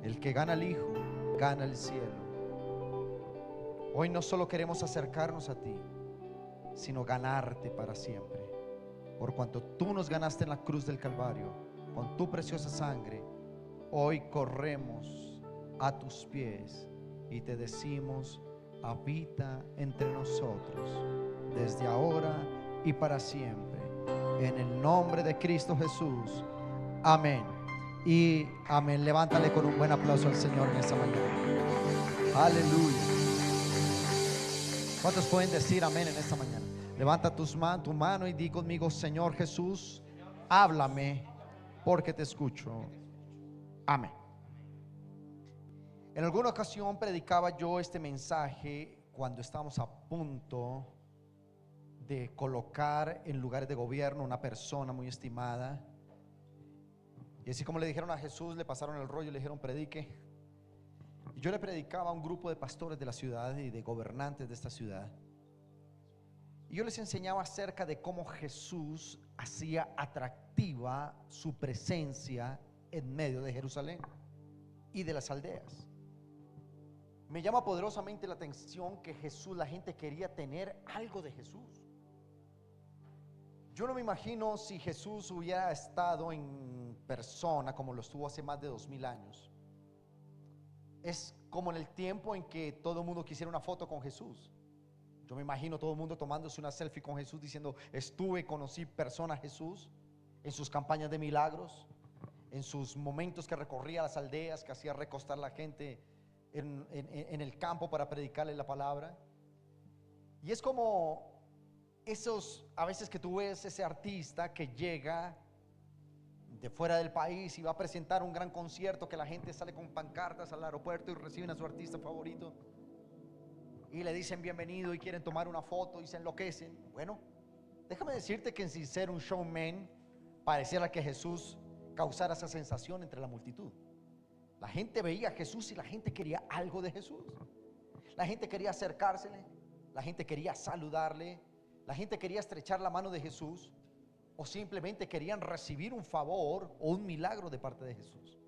El que gana al Hijo, gana el cielo. Hoy no solo queremos acercarnos a ti, sino ganarte para siempre. Por cuanto tú nos ganaste en la cruz del Calvario, con tu preciosa sangre, hoy corremos a tus pies y te decimos: habita entre nosotros, desde ahora y para siempre. En el nombre de Cristo Jesús. Amén y amén. Levántale con un buen aplauso al Señor en esta mañana. Aleluya. ¿Cuántos pueden decir amén en esta mañana? Levanta tu mano y di conmigo: Señor Jesús, háblame, porque te escucho. Amén. En alguna ocasión predicaba yo este mensaje cuando estábamos a punto de colocar en lugares de gobierno una persona muy estimada. Y así como le dijeron a Jesús, le pasaron el rollo y le dijeron: predique. Y yo le predicaba a un grupo de pastores de la ciudad y de gobernantes de esta ciudad. Y yo les enseñaba acerca de cómo Jesús hacía atractiva su presencia en medio de Jerusalén y de las aldeas. Me llama poderosamente la atención que Jesús, la gente quería tener algo de Jesús. Yo no me imagino si Jesús hubiera estado en persona como lo estuvo hace más de 2000 años. Es como en el tiempo en que todo el mundo quisiera una foto con Jesús. Yo me imagino todo el mundo tomándose una selfie con Jesús, diciendo: conocí persona a Jesús, en sus campañas de milagros, en sus momentos que recorría las aldeas, que hacía recostar la gente en el campo para predicarle la palabra. Y es como esos, a veces que tú ves ese artista que llega de fuera del país y va a presentar un gran concierto, que la gente sale con pancartas al aeropuerto y reciben a su artista favorito y le dicen bienvenido y quieren tomar una foto y se enloquecen. Bueno, déjame decirte que sin ser un showman, pareciera que Jesús causara esa sensación entre la multitud. La gente veía a Jesús y la gente quería algo de Jesús. La gente quería acercársele, la gente quería saludarle, la gente quería estrechar la mano de Jesús, o simplemente querían recibir un favor o un milagro de parte de Jesús.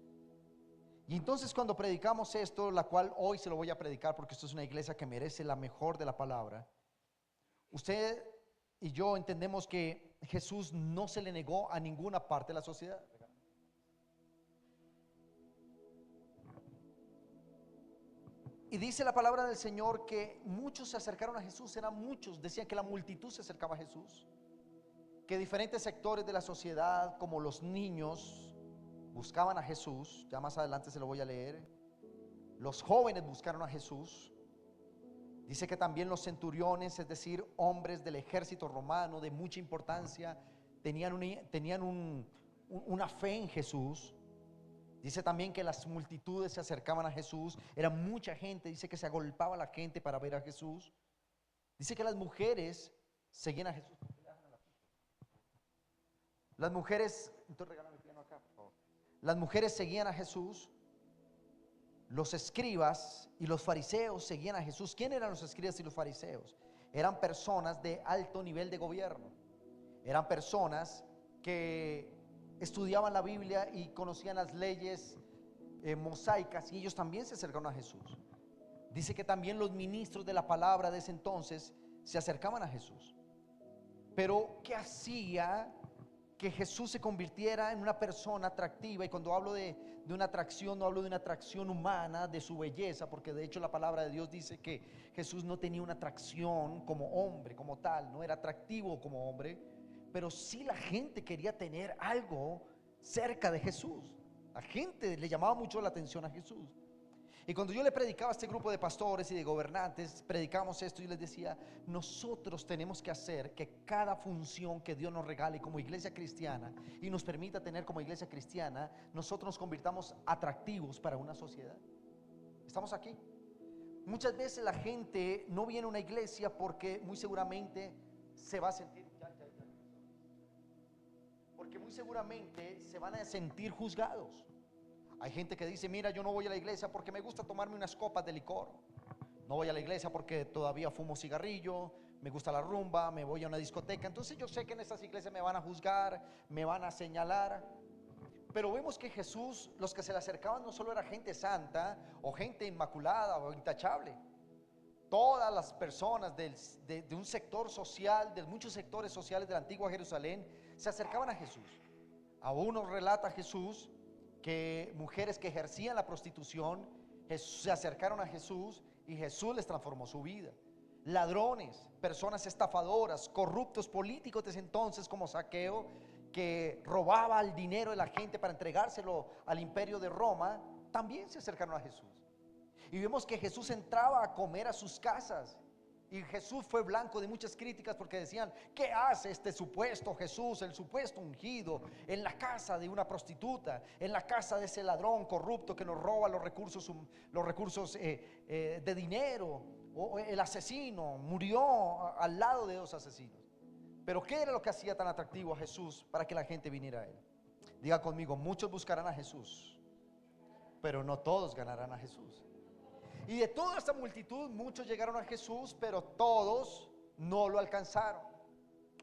Y entonces cuando predicamos esto, la cual hoy se lo voy a predicar porque esto es una iglesia que merece la mejor de la palabra, usted y yo entendemos que Jesús no se le negó a ninguna parte de la sociedad. Y dice la palabra del Señor que muchos se acercaron a Jesús, eran muchos, decían que la multitud se acercaba a Jesús, que diferentes sectores de la sociedad, como los niños, buscaban a Jesús. Ya más adelante se lo voy a leer. Los jóvenes buscaron a Jesús. Dice que también los centuriones, es decir, hombres del ejército romano de mucha importancia, tenían una fe en Jesús. Dice también que las multitudes se acercaban a Jesús, era mucha gente. Dice que se agolpaba la gente para ver a Jesús. Dice que las mujeres seguían a Jesús. Las mujeres, entonces regálame el piano acá, por favor. Las mujeres seguían a Jesús. Los escribas y los fariseos seguían a Jesús. ¿Quién eran los escribas y los fariseos? Eran personas de alto nivel de gobierno. Eran personas que estudiaban la Biblia y conocían las leyes mosaicas, y ellos también se acercaron a Jesús. Dice que también los ministros de la palabra de ese entonces se acercaban a Jesús. Pero ¿qué hacía que Jesús se convirtiera en una persona atractiva? Y cuando hablo de una atracción, no hablo de una atracción humana, de su belleza, porque de hecho la palabra de Dios dice que Jesús no tenía una atracción como hombre, como tal, no era atractivo como hombre, pero sí la gente quería tener algo cerca de Jesús. La gente le llamaba mucho la atención a Jesús. Y cuando yo le predicaba a este grupo de pastores y de gobernantes, predicamos esto y les decía: nosotros tenemos que hacer que cada función que Dios nos regale como iglesia cristiana y nos permita tener como iglesia cristiana, nosotros nos convirtamos atractivos para una sociedad. ¿Estamos aquí? Muchas veces la gente no viene a una iglesia porque muy seguramente se va a sentir, porque muy seguramente se van a sentir juzgados. Hay gente que dice: mira, yo no voy a la iglesia porque me gusta tomarme unas copas de licor. No voy a la iglesia porque todavía fumo cigarrillo, me gusta la rumba, me voy a una discoteca. Entonces yo sé que en estas iglesias me van a juzgar, me van a señalar. Pero vemos que Jesús, los que se le acercaban no solo era gente santa o gente inmaculada o intachable. Todas las personas de un sector social, de muchos sectores sociales de la antigua Jerusalén, se acercaban a Jesús. Aún nos relata Jesús que mujeres que ejercían la prostitución se acercaron a Jesús y Jesús les transformó su vida. Ladrones, personas estafadoras, corruptos políticos de ese entonces como Zaqueo, que robaba el dinero de la gente para entregárselo al imperio de Roma, también se acercaron a Jesús. Y vemos que Jesús entraba a comer a sus casas. Y Jesús fue blanco de muchas críticas porque decían: ¿qué hace este supuesto Jesús, el supuesto ungido, en la casa de una prostituta, en la casa de ese ladrón corrupto que nos roba los recursos de dinero? O el asesino murió al lado de dos asesinos. Pero ¿qué era lo que hacía tan atractivo a Jesús para que la gente viniera a Él? Diga conmigo: muchos buscarán a Jesús, pero no todos ganarán a Jesús. Y de toda esta multitud, muchos llegaron a Jesús, pero todos no lo alcanzaron.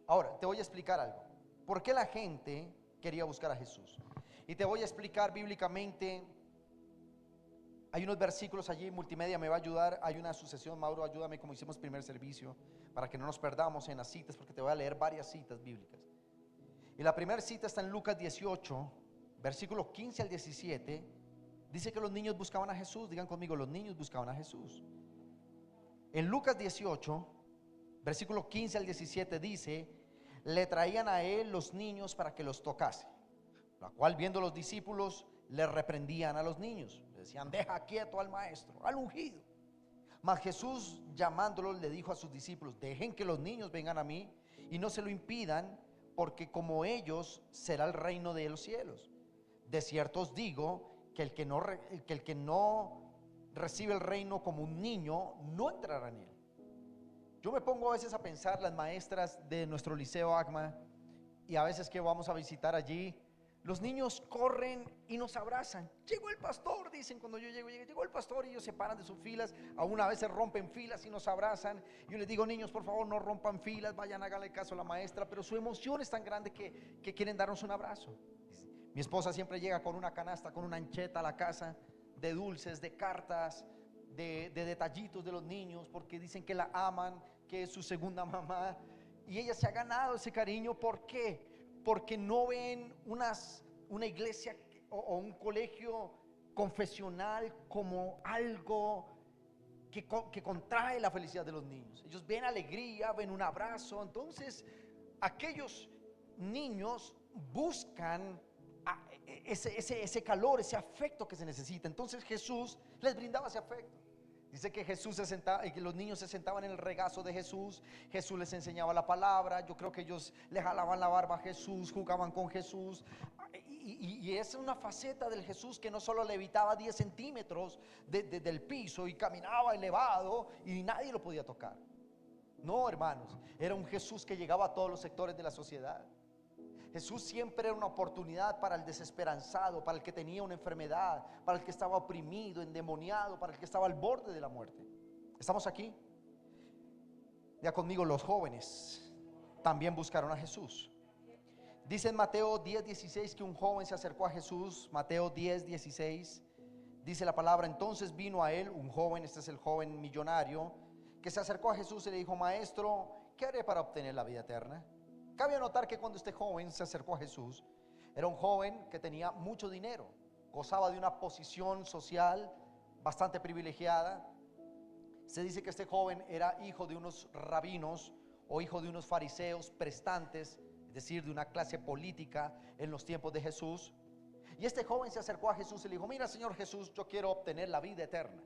Ahora, te voy a explicar algo. ¿Por qué la gente quería buscar a Jesús? Y te voy a explicar bíblicamente. Hay unos versículos allí, multimedia me va a ayudar. Hay una sucesión, Mauro, ayúdame como hicimos primer servicio, para que no nos perdamos en las citas, porque te voy a leer varias citas bíblicas. Y la primera cita está en Lucas 18, versículos 15 al 17. Dice que los niños buscaban a Jesús. Digan conmigo: los niños buscaban a Jesús. En Lucas 18, versículos 15 al 17 dice: le traían a él los niños para que los tocase, la cual viendo los discípulos le reprendían a los niños. Le decían: deja quieto al maestro, al ungido. Mas Jesús, llamándolos, le dijo a sus discípulos: dejen que los niños vengan a mí y no se lo impidan, porque como ellos será el reino de los cielos. De cierto os digo que el que no recibe el reino como un niño no entrará en él. Yo me pongo a veces a pensar, las maestras de nuestro liceo ACMA, y a veces que vamos a visitar allí, los niños corren y nos abrazan. Llegó el pastor, dicen cuando yo llego, llegó el pastor, y ellos se paran de sus filas. Aún a veces rompen filas y nos abrazan. Yo les digo: niños, por favor, no rompan filas, vayan, háganle caso a la maestra. Pero su emoción es tan grande que quieren darnos un abrazo. Mi esposa siempre llega con una canasta, con una ancheta a la casa, de dulces, de cartas, de detallitos de los niños, porque dicen que la aman, que es su segunda mamá. Y ella se ha ganado ese cariño. ¿Por qué? Porque no ven una iglesia o un colegio confesional como algo que contrae la felicidad de los niños. Ellos ven alegría, ven un abrazo. Entonces aquellos niños buscan ese calor, ese afecto que se necesita. Entonces Jesús les brindaba ese afecto. Dice que Jesús se sentaba y que los niños se sentaban en el regazo de Jesús. Jesús les enseñaba la palabra. Yo creo que ellos le jalaban la barba a Jesús, jugaban con Jesús. Y es una faceta del Jesús que no solo levitaba 10 centímetros del piso y caminaba elevado y nadie lo podía tocar. No, hermanos, era un Jesús que llegaba a todos los sectores de la sociedad. Jesús siempre era una oportunidad para el desesperanzado, para el que tenía una enfermedad, para el que estaba oprimido, endemoniado, para el que estaba al borde de la muerte. ¿Estamos aquí? Ya conmigo, los jóvenes también buscaron a Jesús. Dice en Mateo 10:16 que un joven se acercó a Jesús. Mateo 10:16 dice la palabra: entonces vino a él un joven, este es el joven millonario, que se acercó a Jesús y le dijo: maestro, ¿qué haré para obtener la vida eterna? Cabe notar que cuando este joven se acercó a Jesús, era un joven que tenía mucho dinero, gozaba de una posición social bastante privilegiada. Se dice que este joven era hijo de unos rabinos o hijo de unos fariseos prestantes, es decir, de una clase política en los tiempos de Jesús. Y este joven se acercó a Jesús y le dijo: mira, Señor Jesús, yo quiero obtener la vida eterna.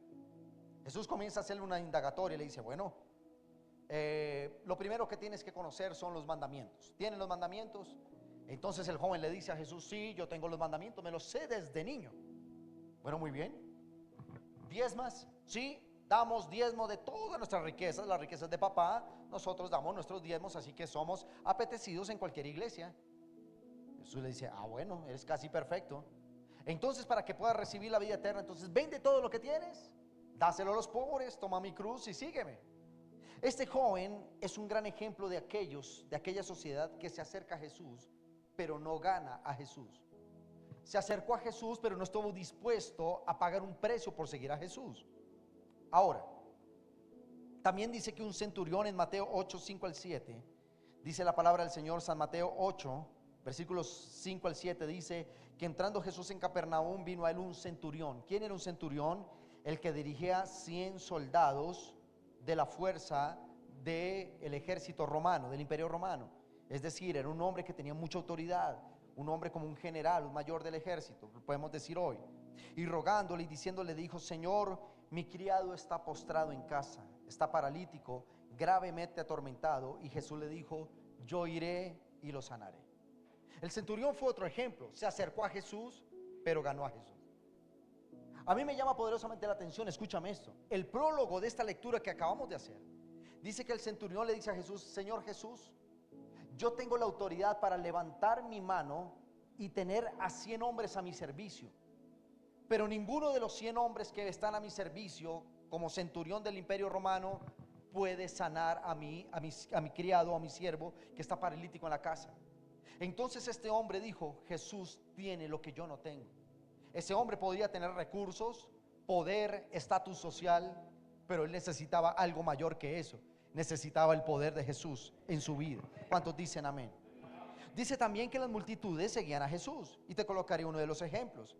Jesús comienza a hacerle una indagatoria y le dice: bueno, lo primero que tienes que conocer son los mandamientos. ¿Tienen los mandamientos? Entonces el joven le dice a Jesús: sí, yo tengo los mandamientos, me los sé desde niño. Bueno, muy bien. ¿Diezmas? Sí, damos diezmo de todas nuestras riquezas, las riquezas de papá. Nosotros damos nuestros diezmos, así que somos apetecidos en cualquier iglesia. Jesús le dice: ah, bueno, eres casi perfecto. Entonces, para que puedas recibir la vida eterna, entonces vende todo lo que tienes, dáselo a los pobres, toma mi cruz y sígueme. Este joven es un gran ejemplo de aquella sociedad que se acerca a Jesús, pero no gana a Jesús. se acercó a Jesús, pero no estuvo dispuesto a pagar un precio por seguir a Jesús. Ahora, también dice que un centurión en Mateo 8, 5 al 7, dice la palabra del Señor, San Mateo 8, versículos 5 al 7, dice que entrando Jesús en Capernaum vino a él un centurión. ¿Quién era un centurión? El que dirigía 100 soldados de la fuerza del ejército romano, del imperio romano. Es decir, era un hombre que tenía mucha autoridad, un hombre como un general, un mayor del ejército, lo podemos decir hoy. Y rogándole y diciéndole, dijo: Señor, mi criado está postrado en casa, está paralítico, gravemente atormentado. Y Jesús le dijo: yo iré y lo sanaré. El centurión fue otro ejemplo. Se acercó a Jesús, pero ganó a Jesús. A mí me llama poderosamente la atención, escúchame esto, el prólogo de esta lectura que acabamos de hacer. Dice que el centurión le dice a Jesús: Señor Jesús, yo tengo la autoridad para levantar mi mano y tener a 100 hombres a mi servicio, pero ninguno de los 100 hombres que están a mi servicio como centurión del imperio romano puede sanar a mi criado, a mi siervo que está paralítico en la casa. Entonces este hombre dijo: Jesús tiene lo que yo no tengo. Ese hombre podría tener recursos, poder, estatus social, pero él necesitaba algo mayor que eso. Necesitaba el poder de Jesús en su vida. ¿Cuántos dicen amén? Dice también que las multitudes seguían a Jesús, y te colocaré uno de los ejemplos.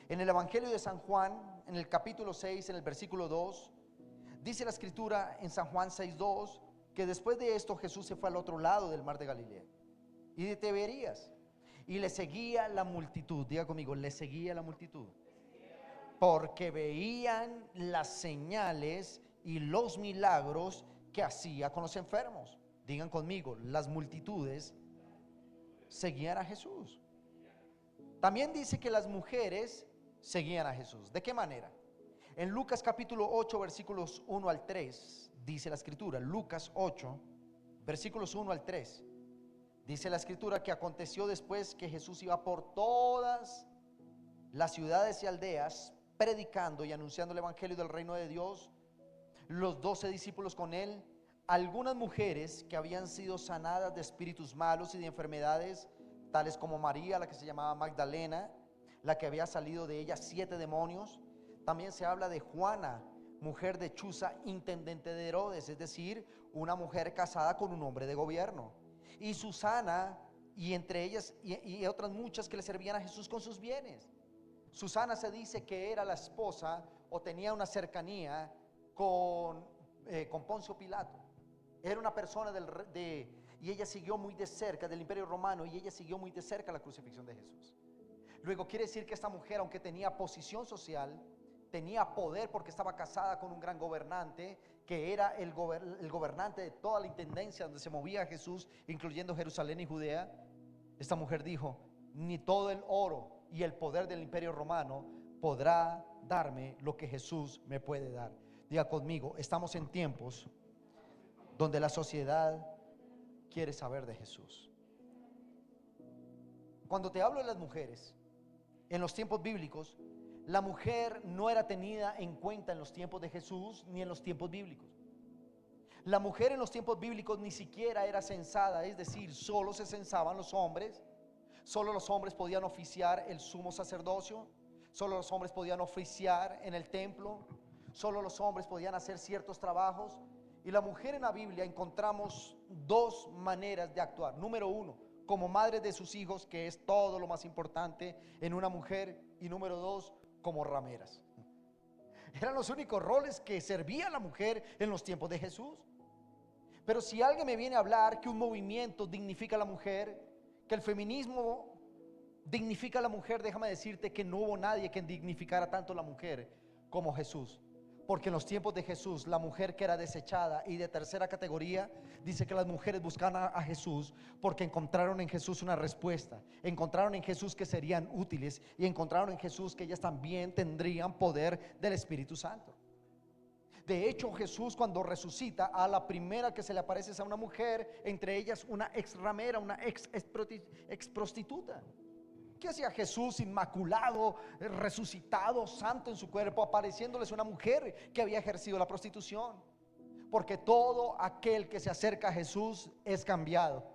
En el Evangelio de San Juan, en el capítulo 6, en el versículo 2, dice la escritura en San Juan 6:2, que después de esto Jesús se fue al otro lado del mar de Galilea y de Tiberías, y le seguía la multitud. Diga conmigo: le seguía la multitud, porque veían las señales y los milagros que hacía con los enfermos. Digan conmigo: las multitudes seguían a Jesús. También dice que las mujeres seguían a Jesús. ¿De qué manera? En Lucas capítulo 8, versículos 1 al 3, dice la escritura, Lucas 8, versículos 1 al 3, dice la escritura que aconteció después que Jesús iba por todas las ciudades y aldeas, predicando y anunciando el evangelio del reino de Dios, los 12 discípulos con él, algunas mujeres que habían sido sanadas de espíritus malos y de enfermedades, tales como María, la que se llamaba Magdalena, la que había salido de ella 7 demonios. También se habla de Juana, mujer de Chuza, intendente de Herodes, es decir, una mujer casada con un hombre de gobierno. Y Susana, y entre ellas y otras muchas que le servían a Jesús con sus bienes. Susana se dice que era la esposa o tenía una cercanía con Poncio Pilato. Era una persona y ella siguió muy de cerca del imperio romano, y ella siguió muy de cerca la crucifixión de Jesús. Luego quiere decir que esta mujer, aunque tenía posición social, tenía poder porque estaba casada con un gran gobernante, que era el gobernante de toda la intendencia donde se movía Jesús, incluyendo Jerusalén y Judea. Esta mujer dijo: ni todo el oro y el poder del imperio romano podrá darme lo que Jesús me puede dar. Diga conmigo: estamos en tiempos donde la sociedad quiere saber de Jesús. Cuando te hablo de las mujeres, en los tiempos bíblicos, la mujer no era tenida en cuenta en los tiempos de Jesús ni en los tiempos bíblicos. La mujer en los tiempos bíblicos ni siquiera era censada, es decir, solo se censaban los hombres. Solo los hombres podían oficiar el sumo sacerdocio, solo los hombres podían oficiar en el templo, solo los hombres podían hacer ciertos trabajos. Y la mujer en la Biblia encontramos 2 maneras de actuar. Número 1, como madre de sus hijos, que es todo lo más importante en una mujer. Y número 2, como rameras. Eran los únicos roles que servía la mujer en los tiempos de Jesús. Pero si alguien me viene a hablar que un movimiento dignifica a la mujer, que el feminismo dignifica a la mujer, déjame decirte que no hubo nadie que dignificara tanto a la mujer como Jesús. Porque en los tiempos de Jesús, la mujer que era desechada y de tercera categoría, dice que las mujeres buscaban a Jesús porque encontraron en Jesús una respuesta. Encontraron en Jesús que serían útiles, y encontraron en Jesús que ellas también tendrían poder del Espíritu Santo. De hecho, Jesús, cuando resucita, a la primera que se le aparece es a una mujer, entre ellas una ex ramera, una ex prostituta. ¿Qué hacía Jesús inmaculado, resucitado, santo en su cuerpo, apareciéndoles una mujer que había ejercido la prostitución? Porque todo aquel que se acerca a Jesús es cambiado.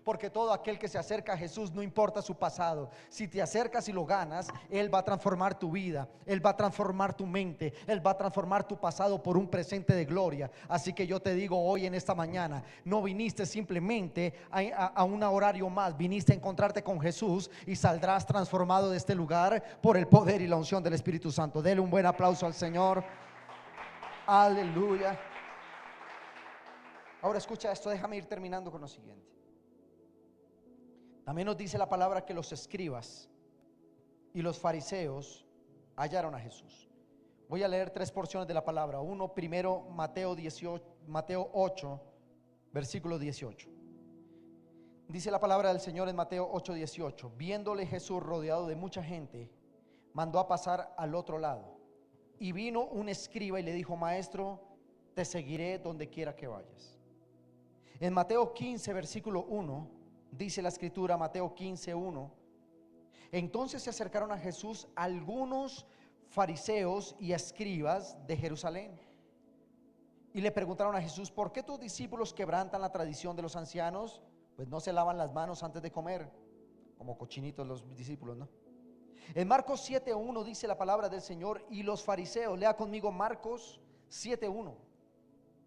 Porque todo aquel que se acerca a Jesús, no importa su pasado, si te acercas y lo ganas, Él va a transformar tu vida, Él va a transformar tu mente, Él va a transformar tu pasado por un presente de gloria. Así que yo te digo hoy en esta mañana, no viniste simplemente a un horario más, viniste a encontrarte con Jesús y saldrás transformado de este lugar por el poder y la unción del Espíritu Santo. Dele un buen aplauso al Señor. Aleluya. Ahora escucha esto, déjame ir terminando con lo siguiente. También nos dice la palabra que los escribas y los fariseos hallaron a Jesús. Voy a leer 3 porciones de la palabra. Uno, primero Mateo 8, versículo 18. Dice la palabra del Señor en Mateo 8, 18: viéndole Jesús rodeado de mucha gente, mandó a pasar al otro lado. Y vino un escriba y le dijo: maestro, te seguiré donde quiera que vayas. En Mateo 15, versículo 1, dice la escritura, Mateo 15, 1: entonces se acercaron a Jesús algunos fariseos y escribas de Jerusalén y le preguntaron a Jesús: ¿por qué tus discípulos quebrantan la tradición de los ancianos? Pues no se lavan las manos antes de comer, como cochinitos los discípulos, ¿no? En Marcos 7:1 dice la palabra del Señor: y los fariseos, lea conmigo Marcos 7:1.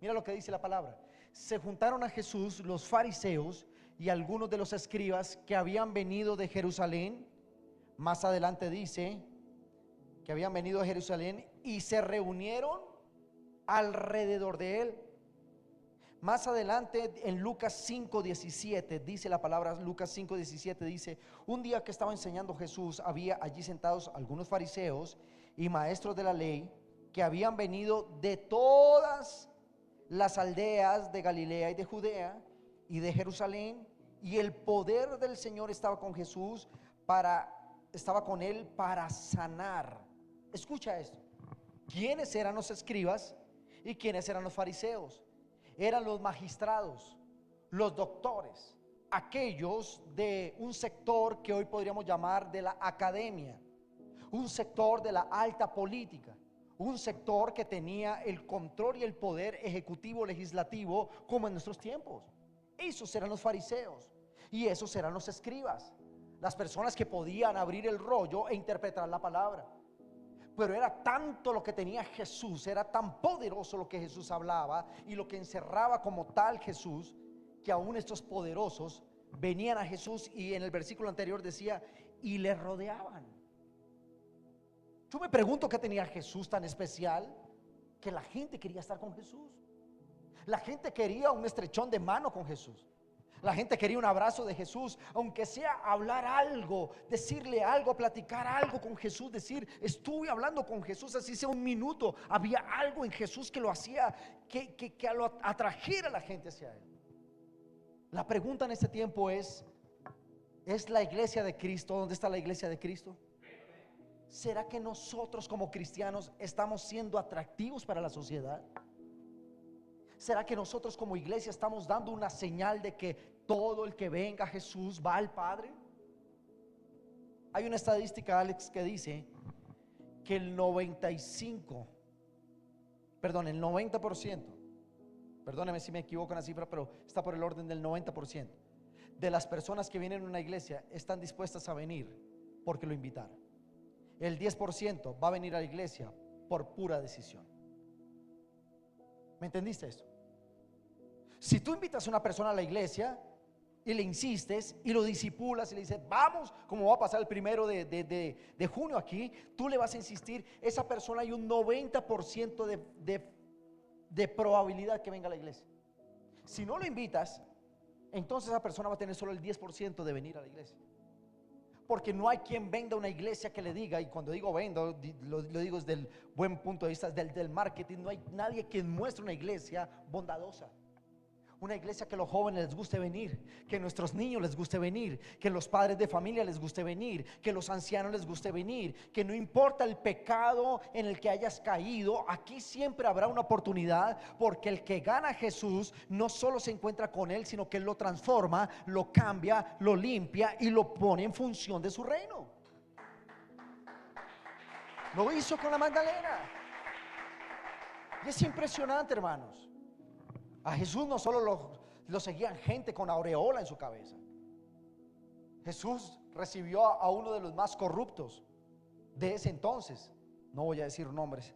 Mira lo que dice la palabra: se juntaron a Jesús los fariseos y algunos de los escribas que habían venido de Jerusalén. Más adelante dice que habían venido de Jerusalén y se reunieron alrededor de él. Más adelante en Lucas 5:17 dice la palabra, Lucas 5:17 dice: un día que estaba enseñando Jesús, había allí sentados algunos fariseos y maestros de la ley que habían venido de todas las aldeas de Galilea y de Judea y de Jerusalén, y el poder del Señor estaba con Jesús estaba con él para sanar. Escucha esto: ¿quiénes eran los escribas y quiénes eran los fariseos? Eran los magistrados, los doctores, aquellos de un sector que hoy podríamos llamar de la academia, un sector de la alta política, un sector que tenía el control y el poder ejecutivo, legislativo, como en nuestros tiempos. Esos eran los fariseos y esos eran los escribas, las personas que podían abrir el rollo e interpretar la palabra. Pero era tanto lo que tenía Jesús, era tan poderoso lo que Jesús hablaba y lo que encerraba como tal Jesús, que aún estos poderosos venían a Jesús, y en el versículo anterior decía: y le rodeaban. Yo me pregunto qué tenía Jesús tan especial que la gente quería estar con Jesús. La gente quería un estrechón de mano con Jesús. La gente quería un abrazo de Jesús, aunque sea hablar algo, decirle algo, platicar algo con Jesús, decir: estuve hablando con Jesús, así sea un minuto. Había algo en Jesús que lo hacía, que lo atrajera a la gente hacia él. La pregunta en este tiempo ¿es la iglesia de Cristo? ¿Dónde está la iglesia de Cristo? ¿Será que nosotros como cristianos estamos siendo atractivos para la sociedad? ¿Será que nosotros como iglesia estamos dando una señal de que todo el que venga a Jesús va al Padre? Hay una estadística, Alex, que dice que el 90%, perdóneme si me equivoco en la cifra, pero está por el orden del 90% de las personas que vienen a una iglesia están dispuestas a venir porque lo invitaron. El 10% va a venir a la iglesia por pura decisión. ¿Me entendiste esto? Si tú invitas a una persona a la iglesia y le insistes y lo disipulas y le dices: vamos, como va a pasar el 1 de junio aquí, tú le vas a insistir, esa persona hay un 90% de probabilidad que venga a la iglesia. Si no lo invitas, entonces esa persona va a tener solo el 10% de venir a la iglesia. Porque no hay quien venda a una iglesia que le diga, y cuando digo venda, lo digo desde el buen punto de vista del marketing, no hay nadie que muestre una iglesia bondadosa. Una iglesia que a los jóvenes les guste venir, que a nuestros niños les guste venir, que a los padres de familia les guste venir, que a los ancianos les guste venir, que no importa el pecado en el que hayas caído, aquí siempre habrá una oportunidad, porque el que gana a Jesús no solo se encuentra con él, sino que él lo transforma, lo cambia, lo limpia y lo pone en función de su reino. Lo hizo con la Magdalena. Y es impresionante, hermanos. A Jesús no solo Lo seguían gente con aureola en su cabeza. Jesús recibió a uno de los más corruptos de ese entonces. No voy a decir nombres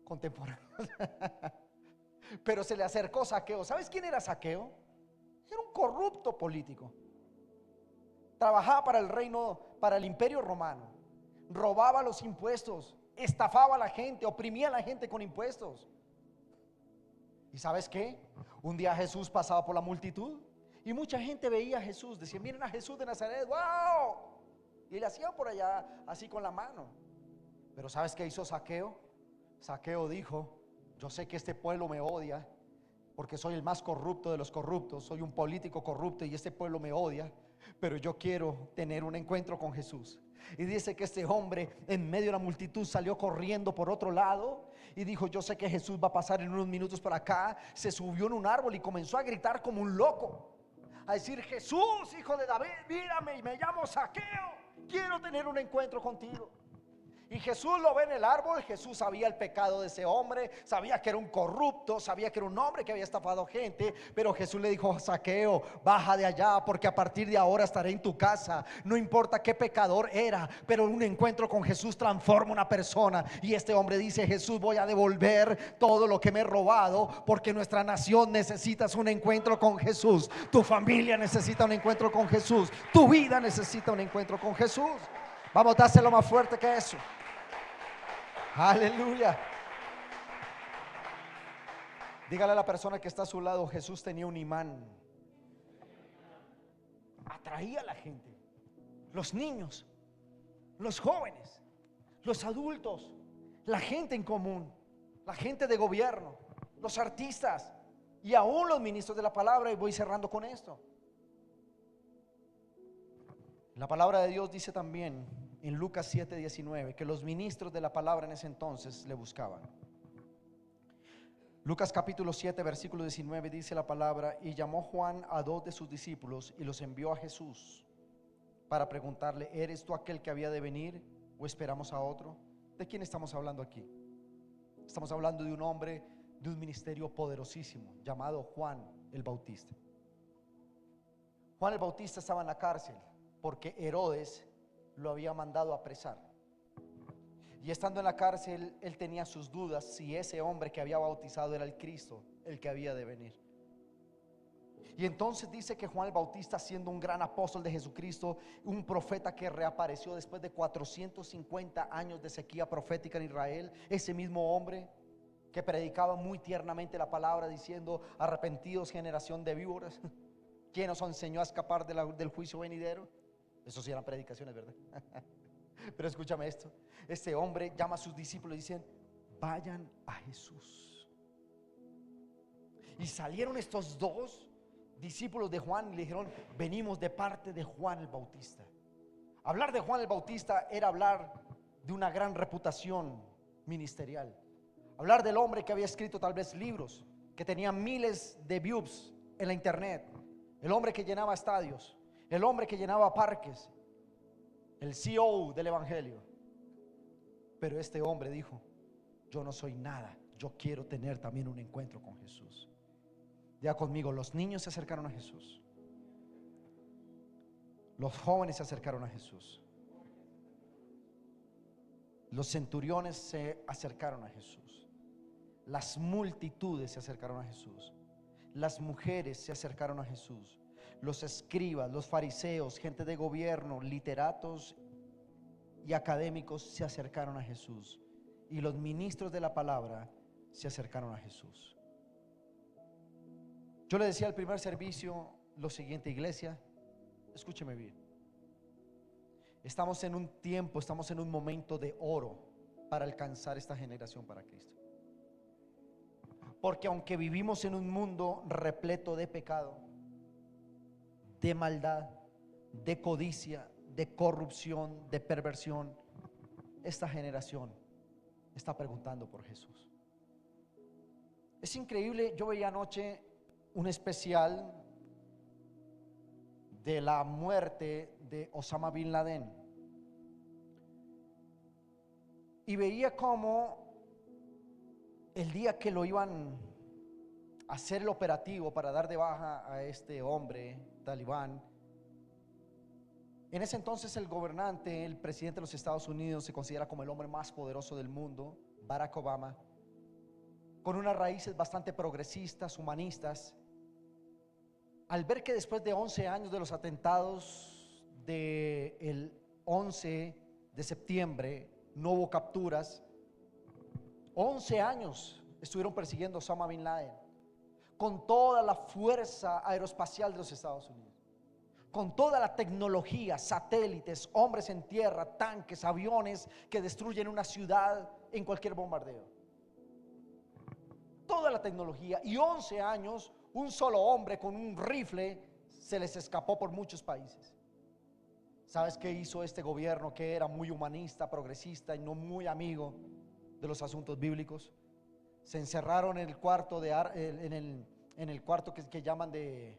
contemporáneos. Pero se le acercó Zaqueo. ¿Sabes quién era Zaqueo? Era un corrupto político. Trabajaba para el reino, para el imperio romano. Robaba los impuestos, estafaba a la gente, oprimía a la gente con impuestos. ¿Y sabes qué? Un día Jesús pasaba por la multitud y mucha gente veía a Jesús. Decía: miren a Jesús de Nazaret, ¡wow! Y le hacían por allá así con la mano. Pero ¿sabes qué hizo Zaqueo? Zaqueo dijo: yo sé que este pueblo me odia porque soy el más corrupto de los corruptos, soy un político corrupto y este pueblo me odia, pero yo quiero tener un encuentro con Jesús. Y dice que este hombre en medio de la multitud salió corriendo por otro lado y dijo: yo sé que Jesús va a pasar en unos minutos por acá. Se subió en un árbol y comenzó a gritar como un loco, a decir: Jesús, hijo de David, mírame, y me llamo Zaqueo, quiero tener un encuentro contigo. Y Jesús lo ve en el árbol. Jesús sabía el pecado de ese hombre, sabía que era un corrupto, sabía que era un hombre que había estafado gente. Pero Jesús le dijo: Zaqueo, baja de allá, porque a partir de ahora estaré en tu casa. No importa qué pecador era, pero un encuentro con Jesús transforma una persona. Y este hombre dice: Jesús, voy a devolver todo lo que me he robado, porque nuestra nación necesita un encuentro con Jesús. Tu familia necesita un encuentro con Jesús. Tu vida necesita un encuentro con Jesús. Vamos a dárselo más fuerte que eso. Aleluya. Dígale a la persona que está a su lado: Jesús tenía un imán. Atraía a la gente, los niños, los jóvenes, los adultos, la gente en común, la gente de gobierno, los artistas y aún los ministros de la palabra. Y voy cerrando con esto. La palabra de Dios dice también en Lucas 7:19 que los ministros de la palabra en ese entonces le buscaban. Lucas capítulo 7 versículo 19 dice la palabra: y llamó Juan a 2 de sus discípulos y los envió a Jesús para preguntarle: ¿eres tú aquel que había de venir o esperamos a otro? ¿De quién estamos hablando aquí? Estamos hablando de un hombre de un ministerio poderosísimo llamado Juan el Bautista. Juan el Bautista estaba en la cárcel porque Herodes lo había mandado a apresar. Y estando en la cárcel, él tenía sus dudas si ese hombre que había bautizado era el Cristo, el que había de venir. Y entonces dice que Juan el Bautista, siendo un gran apóstol de Jesucristo, un profeta que reapareció después de 450 años de sequía profética en Israel, ese mismo hombre que predicaba muy tiernamente la palabra diciendo: arrepentidos, generación de víboras, ¿quién os enseñó a escapar del juicio venidero? Eso sí eran predicaciones, ¿verdad? Pero escúchame esto: este hombre llama a sus discípulos y dicen: vayan a Jesús. Y salieron estos dos discípulos de Juan y le dijeron: venimos de parte de Juan el Bautista. Hablar de Juan el Bautista era hablar de una gran reputación ministerial. Hablar del hombre que había escrito tal vez libros, que tenía miles de views en la internet, el hombre que llenaba estadios, el hombre que llenaba parques, el CEO del evangelio. Pero este hombre dijo: yo no soy nada, yo quiero tener también un encuentro con Jesús. Ya conmigo: los niños se acercaron a Jesús, los jóvenes se acercaron a Jesús, los centuriones se acercaron a Jesús, las multitudes se acercaron a Jesús, las mujeres se acercaron a Jesús, los escribas, los fariseos, gente de gobierno, literatos y académicos se acercaron a Jesús, y los ministros de la palabra se acercaron a Jesús. Yo le decía al primer servicio lo siguiente: iglesia, escúcheme bien. Estamos en un tiempo, estamos en un momento de oro para alcanzar esta generación para Cristo. Porque aunque vivimos en un mundo repleto de pecado, de maldad, de codicia, de corrupción, de perversión, esta generación está preguntando por Jesús. Es increíble. Yo veía anoche un especial de la muerte de Osama Bin Laden y veía cómo el día que lo iban hacer el operativo para dar de baja a este hombre talibán. En ese entonces el gobernante, el presidente de los Estados Unidos, se considera como el hombre más poderoso del mundo, Barack Obama, con unas raíces bastante progresistas, humanistas. Al ver que después de 11 años de los atentados del 11 de septiembre no hubo capturas, 11 años estuvieron persiguiendo a Osama Bin Laden con toda la fuerza aeroespacial de los Estados Unidos, con toda la tecnología, satélites, hombres en tierra, tanques, aviones que destruyen una ciudad en cualquier bombardeo. Toda la tecnología, y 11 años, un solo hombre con un rifle se les escapó por muchos países. ¿Sabes qué hizo este gobierno, que era muy humanista, progresista y no muy amigo de los asuntos bíblicos? Se encerraron en el cuarto en el cuarto que llaman de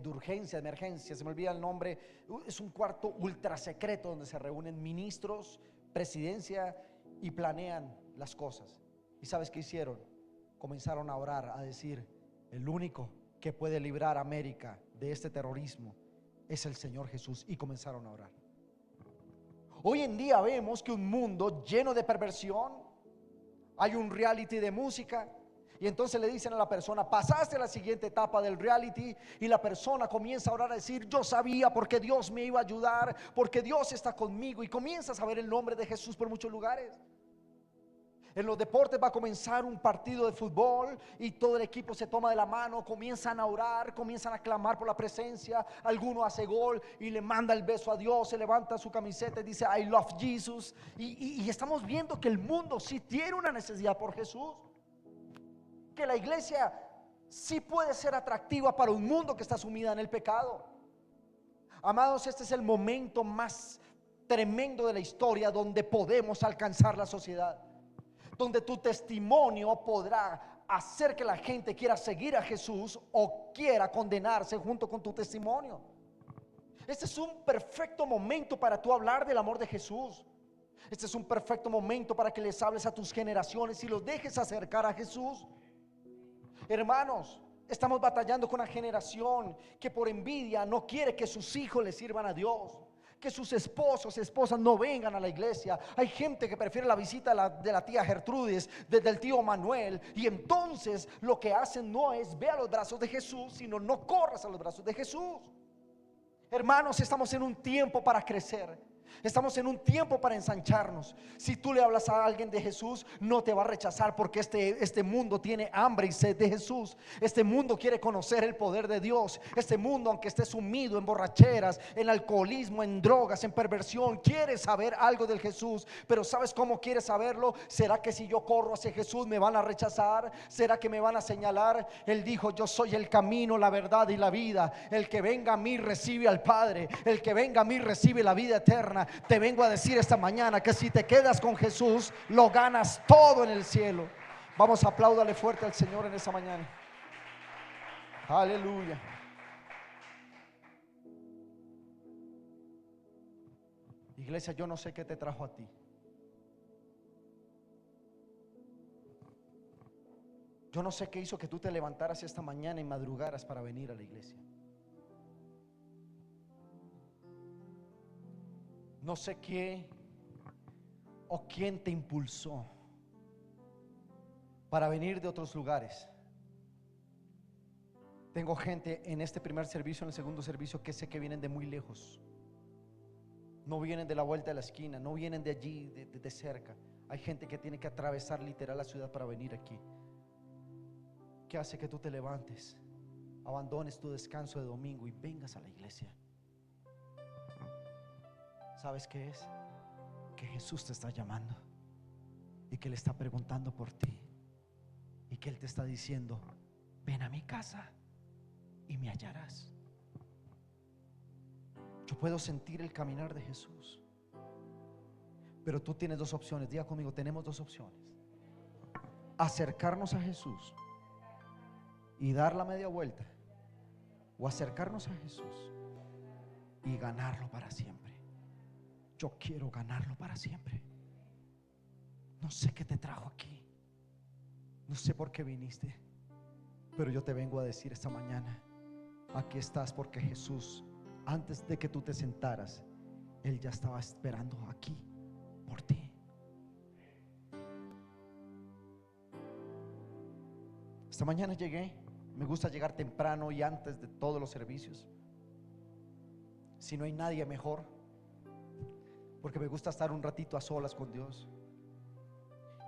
urgencia, de emergencia, se me olvida el nombre. Es un cuarto ultra secreto donde se reúnen ministros, presidencia, y planean las cosas. ¿Y sabes qué hicieron? Comenzaron a orar, a decir: el único que puede librar a América de este terrorismo es el Señor Jesús. Y comenzaron a orar. Hoy en día vemos que un mundo lleno de perversión. Hay un reality de música, y entonces le dicen a la persona: pasaste a la siguiente etapa del reality, y la persona comienza a orar, a decir: yo sabía, porque Dios me iba a ayudar, porque Dios está conmigo, y comienzas a ver el nombre de Jesús por muchos lugares. En los deportes va a comenzar un partido de fútbol y todo el equipo se toma de la mano, comienzan a orar, comienzan a clamar por la presencia. Alguno hace gol y le manda el beso a Dios, se levanta su camiseta y dice: I love Jesus. Y estamos viendo que el mundo sí tiene una necesidad por Jesús, que la iglesia sí puede ser atractiva para un mundo que está sumida en el pecado. Amados, este es el momento más tremendo de la historia donde podemos alcanzar la sociedad, donde tu testimonio podrá hacer que la gente quiera seguir a Jesús o quiera condenarse junto con tu testimonio. Este es un perfecto momento para tú hablar del amor de Jesús. Este es un perfecto momento para que les hables a tus generaciones y los dejes acercar a Jesús. Hermanos, estamos batallando con una generación que por envidia no quiere que sus hijos le sirvan a Dios, que sus esposos, esposas no vengan a la iglesia. Hay gente que prefiere la visita de la tía Gertrudis, del tío Manuel, y entonces lo que hacen no es: ve a los brazos de Jesús, sino no corras a los brazos de Jesús. Hermanos, estamos en un tiempo para crecer. Estamos en un tiempo para ensancharnos. Si tú le hablas a alguien de Jesús, no te va a rechazar, porque este mundo tiene hambre y sed de Jesús. Este mundo quiere conocer el poder de Dios. Este mundo, aunque esté sumido en borracheras, en alcoholismo, en drogas, en perversión, quiere saber algo del Jesús. Pero ¿sabes cómo quiere saberlo? ¿Será que si yo corro hacia Jesús me van a rechazar? ¿Será que me van a señalar? Él dijo: yo soy el camino, la verdad y la vida. El que venga a mí recibe al Padre. El que venga a mí recibe la vida eterna. Te vengo a decir esta mañana que si te quedas con Jesús, lo ganas todo en el cielo. Vamos, apláudale fuerte al Señor en esta mañana. Aleluya. Iglesia, yo no sé qué te trajo a ti. Yo no sé qué hizo que tú te levantaras esta mañana y madrugaras para venir a la iglesia. No sé qué o quién te impulsó para venir de otros lugares. Tengo gente en este primer servicio, en el segundo servicio, que sé que vienen de muy lejos. No vienen de la vuelta de la esquina, no vienen de allí, de cerca. Hay gente que tiene que atravesar literal la ciudad para venir aquí. ¿Qué hace que tú te levantes, abandones tu descanso de domingo y vengas a la iglesia? ¿Sabes qué es? Que Jesús te está llamando y que Él está preguntando por ti, y que Él te está diciendo: ven a mi casa y me hallarás. Yo puedo sentir el caminar de Jesús, pero tú tienes dos opciones. Diga conmigo: tenemos dos opciones: acercarnos a Jesús y dar la media vuelta, o acercarnos a Jesús y ganarlo para siempre. Yo quiero ganarlo para siempre. No sé qué te trajo aquí. No sé por qué viniste, pero yo te vengo a decir esta mañana: aquí estás porque Jesús, antes de que tú te sentaras, Él ya estaba esperando aquí por ti. Esta mañana llegué. Me gusta llegar temprano y antes de todos los servicios. Si no hay nadie, mejor, porque me gusta estar un ratito a solas con Dios.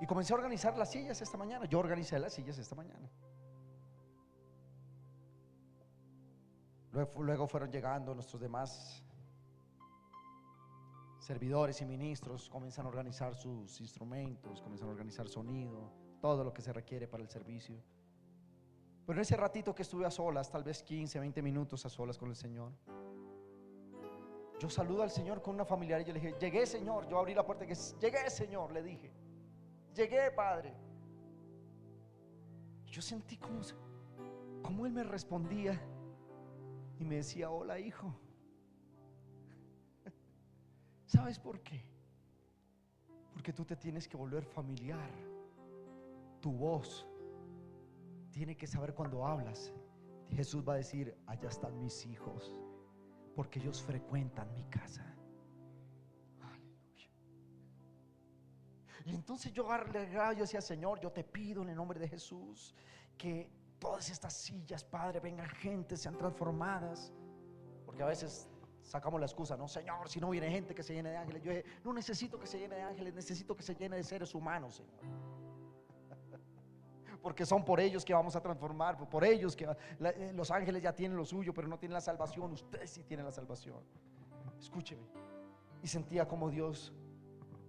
Y comencé a organizar las sillas esta mañana. Yo organicé las sillas esta mañana. Luego fueron llegando nuestros demás servidores y ministros. Comienzan a organizar sus instrumentos, comienzan a organizar sonido, todo lo que se requiere para el servicio. Pero en ese ratito que estuve a solas, tal vez 15, 20 minutos a solas con el Señor, yo saludo al Señor con una familiar y yo le dije: llegué, Señor. Yo abrí la puerta y dije: llegué, Señor, le dije. Llegué, Padre. Yo sentí como Él me respondía y me decía: hola, hijo. ¿Sabes por qué? Porque tú te tienes que volver familiar. Tu voz tiene que saber cuando hablas. Jesús va a decir: allá están mis hijos, porque ellos frecuentan mi casa. Aleluya. Y entonces yo decía: Señor, yo te pido en el nombre de Jesús que todas estas sillas, Padre, vengan gente, sean transformadas. Porque a veces sacamos la excusa: no, Señor, si no viene gente que se llene de ángeles. Yo dije: no necesito que se llene de ángeles, necesito que se llene de seres humanos, Señor. Porque son por ellos que vamos a transformar, por ellos que los ángeles ya tienen lo suyo, pero no tienen la salvación. Ustedes sí tienen la salvación. Escúcheme. Y sentía como Dios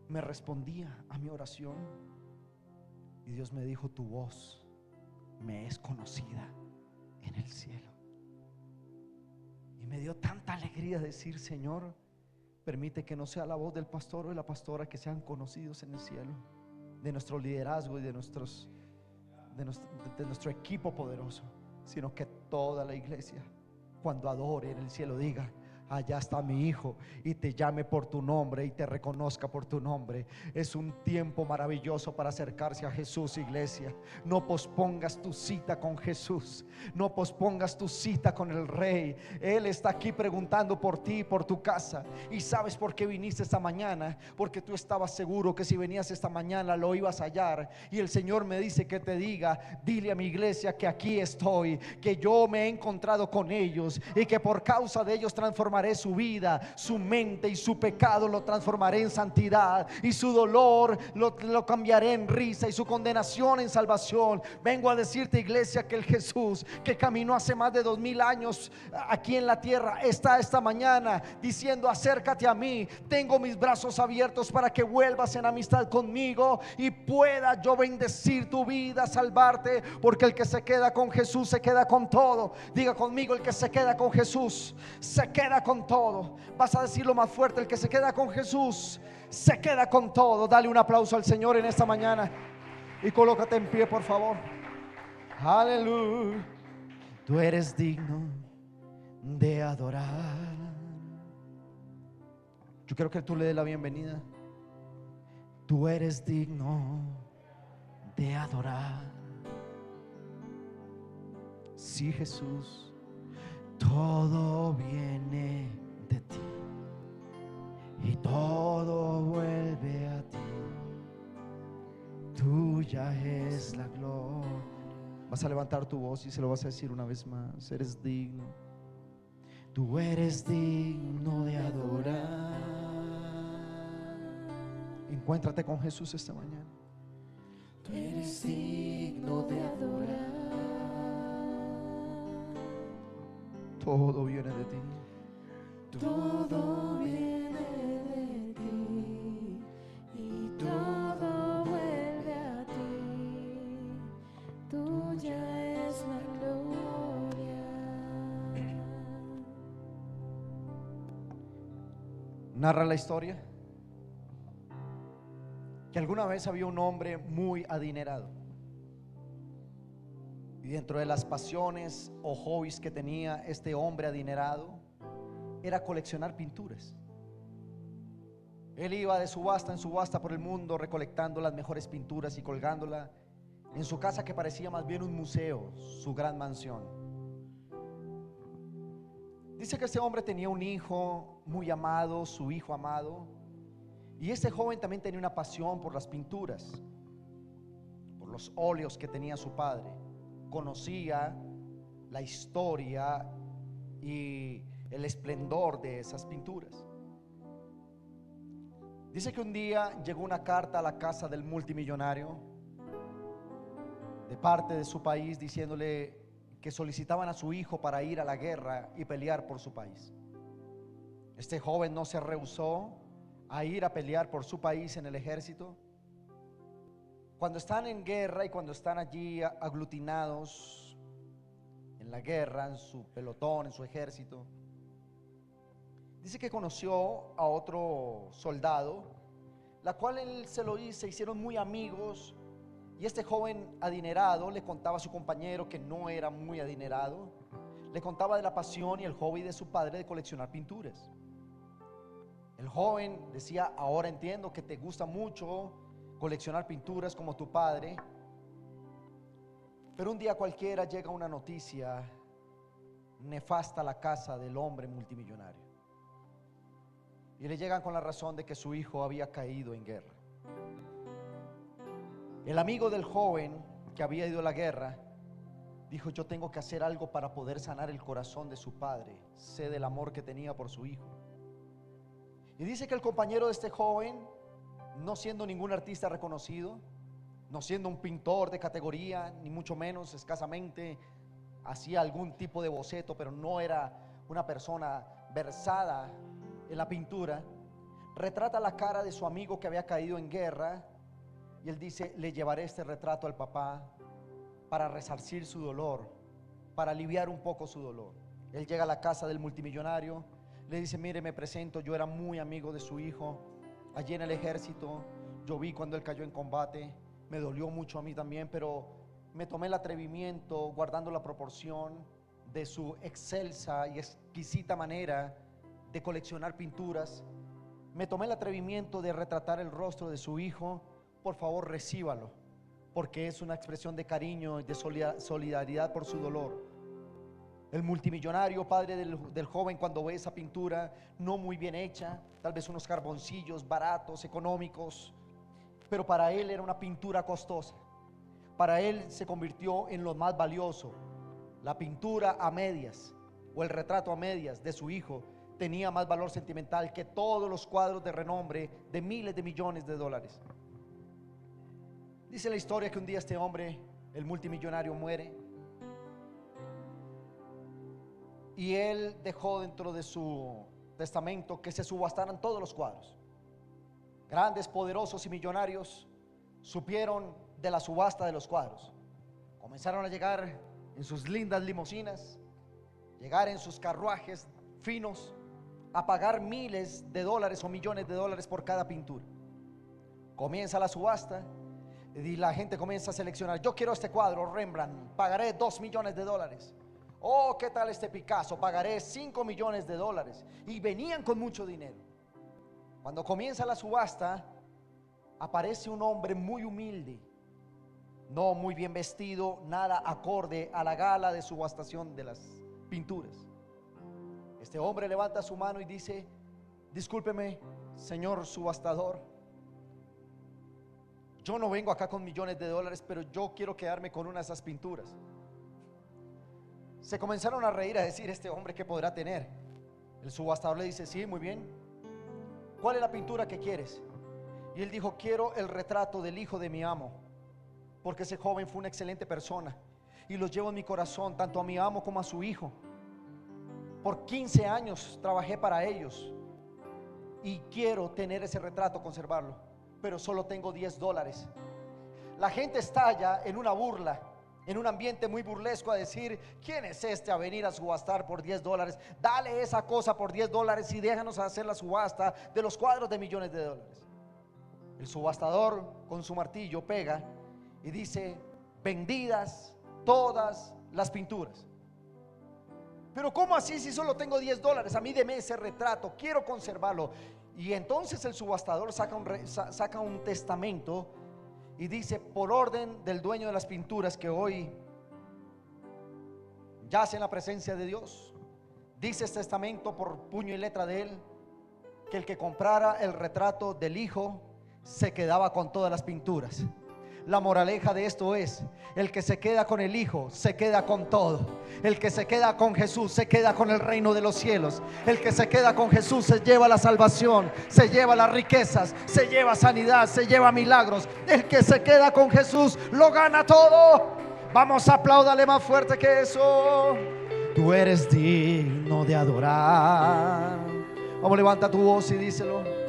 me respondía a mi oración. Y Dios me dijo: tu voz me es conocida en el cielo. Y me dio tanta alegría decir: Señor, permite que no sea la voz del pastor o de la pastora que sean conocidos en el cielo, de nuestro liderazgo y de nuestro equipo poderoso, sino que toda la iglesia, cuando adore en el cielo, diga: allá está mi hijo, y te llame por tu nombre y te reconozca por tu nombre. Es un tiempo maravilloso para acercarse a Jesús, iglesia. No pospongas tu cita con Jesús, no pospongas tu cita con el Rey. Él está aquí preguntando por ti, por tu casa. ¿Y sabes por qué viniste esta mañana? Porque tú estabas seguro que si venías esta mañana lo ibas a hallar. Y el Señor me dice que te diga: dile a mi iglesia que aquí estoy, que yo me he encontrado con ellos y que por causa de ellos transformaré su vida, su mente y su pecado lo transformaré en santidad, y su dolor lo cambiaré en risa, y su condenación en salvación. Vengo a decirte, iglesia, que el Jesús que caminó hace más de 2000 años aquí en la tierra está esta mañana diciendo: acércate a mí, tengo mis brazos abiertos para que vuelvas en amistad conmigo y pueda yo bendecir tu vida, salvarte, porque el que se queda con Jesús se queda con todo. Diga conmigo: el que se queda con Jesús se queda con todo. Vas a decirlo más fuerte: el que se queda con Jesús se queda con todo. Dale un aplauso al Señor en esta mañana y colócate en pie, por favor. Aleluya. Tú eres digno de adorar. Yo quiero que tú le des la bienvenida. Tú eres digno de adorar. Sí, Jesús. Todo viene de ti y todo vuelve a ti. Tuya es la gloria. Vas a levantar tu voz y se lo vas a decir una vez más: eres digno. Tú eres digno de adorar. Encuéntrate con Jesús esta mañana. Tú eres digno de adorar. Todo viene de ti. Todo viene de ti y todo vuelve a ti. Tuya es la gloria. Narra la historia que alguna vez había un hombre muy adinerado, y dentro de las pasiones o hobbies que tenía este hombre adinerado era coleccionar pinturas. Él iba de subasta en subasta por el mundo recolectando las mejores pinturas y colgándolas en su casa que parecía más bien un museo, su gran mansión. Dice que este hombre tenía un hijo muy amado, su hijo amado, y este joven también tenía una pasión por las pinturas, por los óleos que tenía su padre. Conocía la historia y el esplendor de esas pinturas. Dice que un día llegó una carta a la casa del multimillonario de parte de su país diciéndole que solicitaban a su hijo para ir a la guerra y pelear por su país. Este joven no se rehusó a ir a pelear por su país en el ejército. Cuando están en guerra y cuando están allí aglutinados en la guerra, en su pelotón, en su ejército, dice que conoció a otro soldado, la cual se hicieron muy amigos. Y este joven adinerado le contaba a su compañero, que no era muy adinerado, le contaba de la pasión y el hobby de su padre de coleccionar pinturas. El joven decía: ahora entiendo que te gusta mucho coleccionar pinturas como tu padre. Pero un día cualquiera llega una noticia nefasta a la casa del hombre multimillonario, y le llegan con la razón de que su hijo había caído en guerra. El amigo del joven que había ido a la guerra dijo: yo tengo que hacer algo para poder sanar el corazón de su padre. Sé del amor que tenía por su hijo. Y dice que el compañero de este joven, no siendo ningún artista reconocido, no siendo un pintor de categoría, ni mucho menos, escasamente hacía algún tipo de boceto, pero no era una persona versada en la pintura, retrata la cara de su amigo que había caído en guerra. Y él dice: le llevaré este retrato al papá para resarcir su dolor, para aliviar un poco su dolor. Él llega a la casa del multimillonario, le dice: mire, me presento, yo era muy amigo de su hijo allí en el ejército. Yo vi cuando él cayó en combate, me dolió mucho a mí también, pero me tomé el atrevimiento, guardando la proporción de su excelsa y exquisita manera de coleccionar pinturas, me tomé el atrevimiento de retratar el rostro de su hijo. Por favor, recíbalo, porque es una expresión de cariño y de solidaridad por su dolor. El multimillonario, padre del joven, cuando ve esa pintura no muy bien hecha, tal vez unos carboncillos baratos, económicos, pero para él era una pintura costosa. Para él se convirtió en lo más valioso. La pintura a medias, o el retrato a medias de su hijo, tenía más valor sentimental que todos los cuadros de renombre de miles de millones de dólares. Dice la historia que un día este hombre, el multimillonario, muere, y él dejó dentro de su testamento que se subastaran todos los cuadros. Grandes, poderosos y millonarios supieron de la subasta de los cuadros. Comenzaron a llegar en sus lindas limusinas, llegar en sus carruajes finos, a pagar miles de dólares o millones de dólares por cada pintura. Comienza la subasta y la gente comienza a seleccionar: yo quiero este cuadro Rembrandt, pagaré 2 millones de dólares. Oh, ¿qué tal este Picasso? Pagaré 5 millones de dólares. Y venían con mucho dinero. Cuando comienza la subasta, aparece un hombre muy humilde, no muy bien vestido, nada acorde a la gala de subastación de las pinturas. Este hombre levanta su mano y dice: discúlpeme, señor subastador, yo no vengo acá con millones de dólares, pero yo quiero quedarme con una de esas pinturas. Se comenzaron a reír, a decir: este hombre, ¿qué podrá tener? El subastador le dice: sí, muy bien, ¿cuál es la pintura que quieres? Y él dijo: quiero el retrato del hijo de mi amo, porque ese joven fue una excelente persona y lo llevo en mi corazón, tanto a mi amo como a su hijo. Por 15 años trabajé para ellos y quiero tener ese retrato, conservarlo, pero solo tengo 10 dólares. La gente estalla en una burla, en un ambiente muy burlesco, a decir: ¿quién es este a venir a subastar por 10 dólares? Dale esa cosa por 10 dólares y déjanos hacer la subasta de los cuadros de millones de dólares. El subastador con su martillo pega y dice: vendidas todas las pinturas. Pero ¿cómo así si solo tengo 10 dólares? A mí deme ese retrato, quiero conservarlo. Y entonces el subastador saca un testamento Y dice, por orden del dueño de las pinturas que hoy yace en la presencia de Dios, dice este testamento por puño y letra de él, que el que comprara el retrato del hijo se quedaba con todas las pinturas. La moraleja de esto es: el que se queda con el hijo se queda con todo. El que se queda con Jesús se queda con el reino de los cielos. El que se queda con Jesús se lleva la salvación, se lleva las riquezas, se lleva sanidad, se lleva milagros. El que se queda con Jesús lo gana todo. Vamos, apláudale más fuerte que eso. Tú eres digno de adorar. Vamos, levanta tu voz y díselo.